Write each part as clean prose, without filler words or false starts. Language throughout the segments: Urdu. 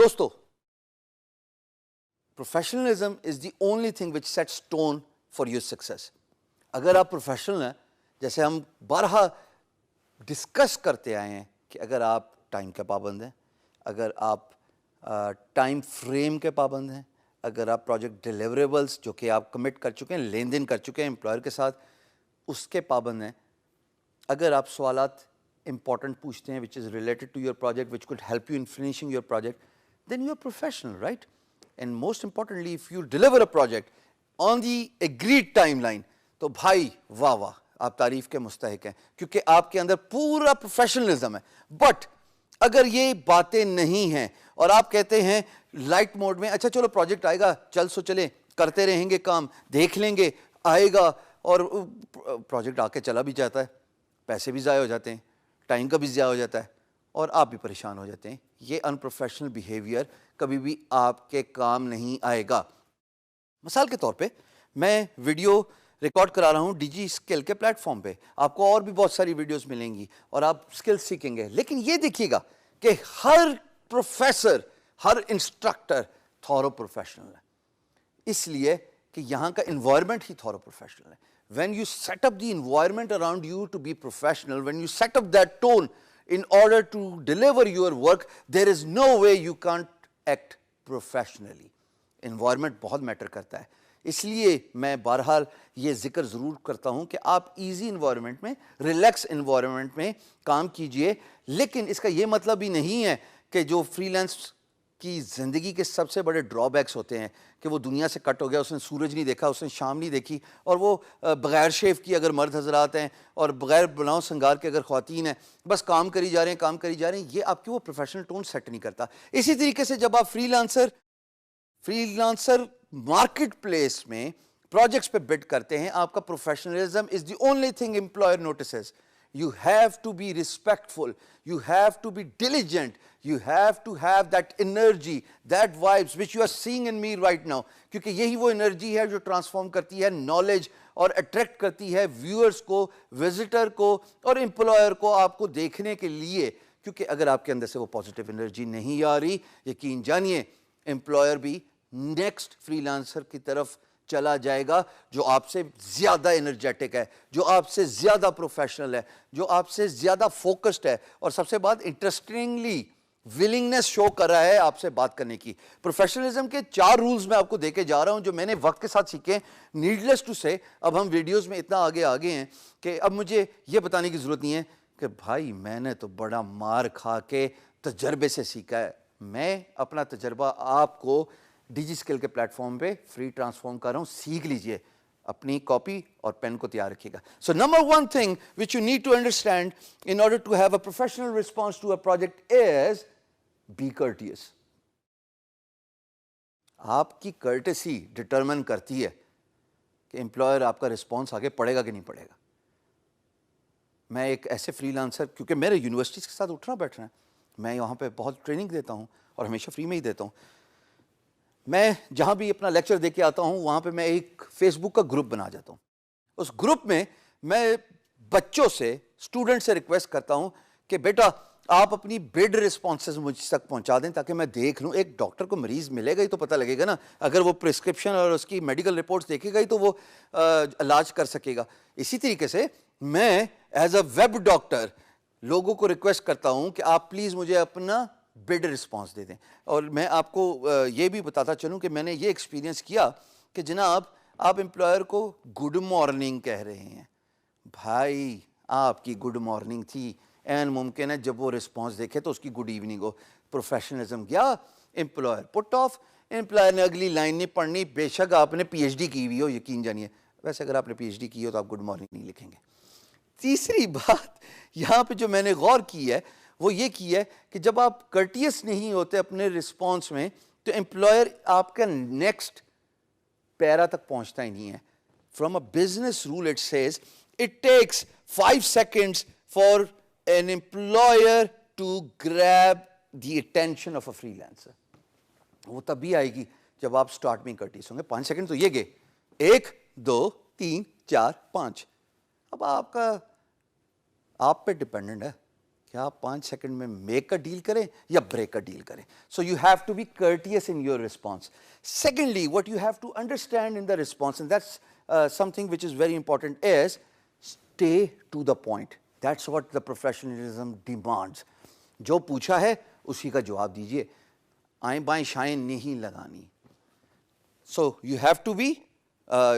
دوستو professionalism is the only thing which sets tone for your success. اگر آپ پروفیشنل ہیں, جیسے ہم بارہا ڈسکس کرتے آئے ہیں کہ اگر آپ ٹائم کے پابند ہیں, اگر آپ ٹائم فریم کے پابند ہیں, اگر آپ پروجیکٹ ڈیلیوریبلس جو کہ آپ کمٹ کر چکے ہیں, لین دین کر چکے ہیں امپلائر کے ساتھ, اس کے پابند ہیں, اگر آپ سوالات امپورٹنٹ پوچھتے ہیں which is related to your project which could help you in finishing your project, then you are professional, right? And most importantly, if you deliver a project on the agreed timeline, تو بھائی واہ واہ, آپ تعریف کے مستحق ہیں کیونکہ آپ کے اندر پورا پروفیشنلزم ہے. بٹ اگر یہ باتیں نہیں ہیں اور آپ کہتے ہیں لائٹ موڈ میں, اچھا چلو پروجیکٹ آئے گا, چل سو چلیں, کرتے رہیں گے کام, دیکھ لیں گے, آئے گا, اور پروجیکٹ آ کے چلا بھی جاتا ہے, پیسے بھی ضائع ہو جاتے ہیں, ٹائم کا بھی ضائع ہو جاتا ہے, اور آپ بھی پریشان ہو جاتے ہیں. یہ ان پروفیشنل بیہیویئر کبھی بھی آپ کے کام نہیں آئے گا. مثال کے طور پہ میں ویڈیو ریکارڈ کرا رہا ہوں ڈی جی اسکل کے پلیٹ فارم پہ, آپ کو اور بھی بہت ساری ویڈیوز ملیں گی اور آپ اسکل سیکھیں گے, لیکن یہ دیکھیے گا کہ ہر پروفیسر, ہر انسٹرکٹر تھورو پروفیشنل ہے, اس لیے کہ یہاں کا انوائرمنٹ ہی تھورو پروفیشنل ہے. When you set up the environment around you to be professional, when you set up that tone in order to deliver your work, there is no way you can't act professionally. Environment بہت میٹر کرتا ہے, اس لیے میں بہرحال یہ ذکر ضرور کرتا ہوں کہ آپ ایزی انوائرمنٹ میں, ریلیکس انوائرمنٹ میں کام کیجئے. لیکن اس کا یہ مطلب ہی نہیں ہے کہ جو فری لانس کی زندگی کے سب سے بڑے ڈرا بیکس ہوتے ہیں کہ وہ دنیا سے کٹ ہو گیا, اس نے سورج نہیں دیکھا, اس نے شام نہیں دیکھی, اور وہ بغیر شیف کی اگر مرد حضرات ہیں اور بغیر بناؤ سنگار کے اگر خواتین ہیں, بس کام کری جا رہے ہیں, کام کری جا رہے ہیں, یہ آپ کی وہ پروفیشنل ٹون سیٹ نہیں کرتا. اسی طریقے سے جب آپ فری لانسر مارکیٹ پلیس میں پروجیکٹس پہ بڈ کرتے ہیں, آپ کا professionalism is the only thing employer notices. You have to be respectful, you have to be diligent, you have to have that energy, that vibes which you are seeing in me right now, کیونکہ یہی وہ انرجی ہے جو ٹرانسفارم کرتی ہے نالج اور اٹریکٹ کرتی ہے ویورز کو, وزٹر کو اور امپلائر کو آپ کو دیکھنے کے لیے. کیونکہ اگر آپ کے اندر سے وہ پازیٹیو انرجی نہیں آ رہی, یقین جانیے امپلائر بھی نیکسٹ فری لانسر کی طرف چلا جائے گا جو آپ سے زیادہ انرجیٹک ہے, جو آپ سے زیادہ پروفیشنل ہے, جو آپ سے زیادہ فوکسڈ ہے, اور سب سے بات انٹرسٹنگلی ولنگنس شو کر رہا ہے آپ سے بات کرنے کی. پروفیشنلزم کے 4 رولز میں آپ کو دے کے جا رہا ہوں جو میں نے وقت کے ساتھ سیکھے. نیڈلیس ٹو سے اب ہم ویڈیوز میں اتنا آگے ہیں کہ اب مجھے یہ بتانے کی ضرورت نہیں ہے کہ بھائی میں نے تو بڑا مار کھا کے تجربے سے سیکھا ہے. میں اپنا تجربہ آپ کو ڈی جی اسکل کے پلیٹ فارم پہ فری ٹرانسفارم کر رہا ہوں, سیکھ لیجئے. اپنی کاپی اور پین کو تیار رکھیے گا. So number 1 thing which you need to understand in order to have a professional response to a project is be courteous. آپ کی کرٹسی ڈٹرمن کرتی ہے کہ امپلائر آپ کا رسپانس آگے پڑے گا کہ نہیں پڑے گا. میں ایک ایسے فری لانسر, کیونکہ میرے یونیورسٹیز کے ساتھ اٹھنا بیٹھنا ہے, میں یہاں پہ بہت ٹریننگ دیتا ہوں اور ہمیشہ فری میں ہی دیتا ہوں. میں جہاں بھی اپنا لیکچر دے کے آتا ہوں وہاں پہ میں ایک فیس بک کا گروپ بنا جاتا ہوں. اس گروپ میں میں بچوں سے, اسٹوڈنٹ سے ریکویسٹ کرتا ہوں کہ بیٹا آپ اپنی بڈ رسپانسز مجھ تک پہنچا دیں تاکہ میں دیکھ لوں. ایک ڈاکٹر کو مریض ملے گا ہی تو پتہ لگے گا نا, اگر وہ پرسکرپشن اور اس کی میڈیکل رپورٹس دیکھے گا ہی تو وہ علاج کر سکے گا. اسی طریقے سے میں ایز اے ویب ڈاکٹر لوگوں کو ریکویسٹ کرتا ہوں کہ آپ پلیز مجھے اپنا بڈ رسپانس دے دیں. اور میں آپ کو یہ بھی بتاتا چلوں کہ میں نے یہ ایکسپیرینس کیا کہ جناب آپ امپلائر کو گڈ مارننگ کہہ رہے ہیں, بھائی آپ کی گڈ مارننگ تھی, این ممکن ہے جب وہ رسپانس دیکھے تو اس کی گڈ ایوننگ ہو. پروفیشنلزم گیا, امپلائر پٹ آف. امپلائر نے اگلی لائن نہیں پڑھنی, بے شک آپ نے پی ایچ ڈی کی ہوئی ہو, یقین جانیے. ویسے اگر آپ نے پی ایچ ڈی کی ہو تو آپ گڈ مارننگ نہیں لکھیں گے. تیسری بات یہاں پہ جو میں نے غور کی ہے وہ یہ کی ہے کہ جب آپ کرٹیس نہیں ہوتے اپنے رسپانس میں تو امپلائر آپ کا نیکسٹ پیرا تک پہنچتا ہی نہیں ہے. From a business rule it says it takes 5 seconds for an employer to grab the attention of a فری لانسر. وہ تب بھی آئے گی جب آپ اسٹارٹ میں کرٹیس ہوں گے. 5 سیکنڈ تو یہ گئے, 1 2 3 4 5. اب آپ پہ ڈپینڈنٹ ہے کہ آپ 5 سیکنڈ میں میک کا ڈیل کریں یا بریک کا ڈیل کریں. So you have to be courteous in your response. Secondly what you have to understand in the response, and that's something which is very important, is stay to the point. That's what the professionalism demands. جو پوچھا ہے اسی کا جواب دیجیے, آئیں بائیں شائیں نہیں لگانی. So you have to be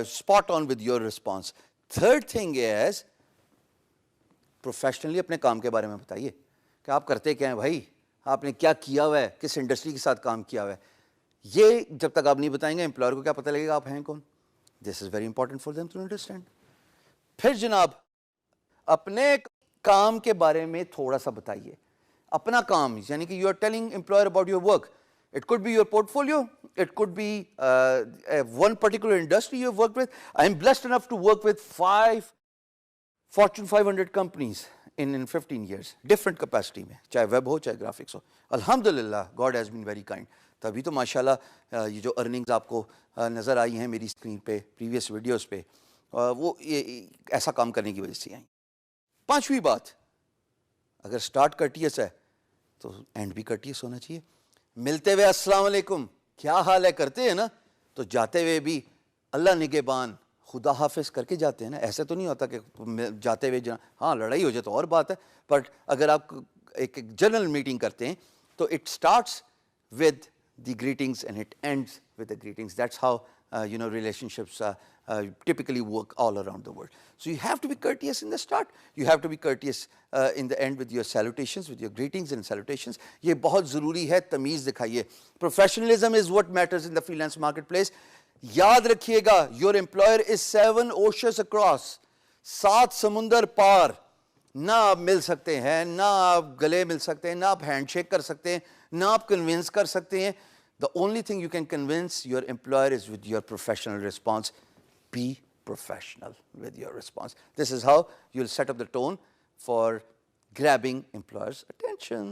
spot on with your response. Third thing is professionally اپنے کام کے بارے میں بتائیے کہ آپ کرتے کیا ہیں بھائی, آپ نے کیا کیا ہوا ہے, کس انڈسٹری کے ساتھ کام کیا ہوا ہے. یہ جب تک آپ نہیں بتائیں گے امپلائر کو کیا پتہ لگے گا آپ ہیں کون. This is very important for them to understand. پھر جناب اپنے کام کے بارے میں تھوڑا سا بتائیے. اپنا کام یعنی کہ you are telling employer about your work. It could be your portfolio. It could be one particular industry you have worked with. I am blessed enough to work with 5 Fortune 500 companies in 15 years. Different capacity میں, چاہے ویب ہو چاہے گرافکس ہو. الحمدللہ God has been very kind. تبھی تو ماشاءاللہ یہ جو ارننگز آپ کو نظر آئی ہیں میری اسکرین پہ پریویس ویڈیوز پہ, وہ ایسا کام کرنے کی وجہ سے آئیں. پانچویں بات, اگر اسٹارٹ کرٹیس ہے تو اینڈ بھی کرٹیس ہونا چاہیے. ملتے ہوئے السلام علیکم, کیا حال ہے کرتے ہیں نا, تو جاتے ہوئے بھی اللہ نگہبان خدا حافظ کر کے جاتے ہیں نا. ایسے تو نہیں ہوتا کہ جاتے ہوئے ہاں لڑائی ہو جائے تو اور بات ہے, بٹ اگر آپ ایک جنرل میٹنگ کرتے ہیں تو it starts with the greetings and it ends with the greetings. That's how relationships typically work all around the world. So you have to be courteous in the start. You have to be courteous in the end with your salutations, with your greetings and salutations. یہ بہت ضروری ہے, تمیز دکھائیے. Professionalism is what matters in the freelance marketplace. یاد رکھیے گا, your employer is 7 oceans across. 7 سمندر پار. نہ آپ مل سکتے ہیں, نہ آپ گلے مل سکتے ہیں, نہ آپ ہینڈ شیک کر سکتے ہیں, نہ آپ کنونس کر سکتے ہیں. The only thing you can convince your employer is with your professional response. Be professional with your response. This is how you'll set up the tone for grabbing employers' attention.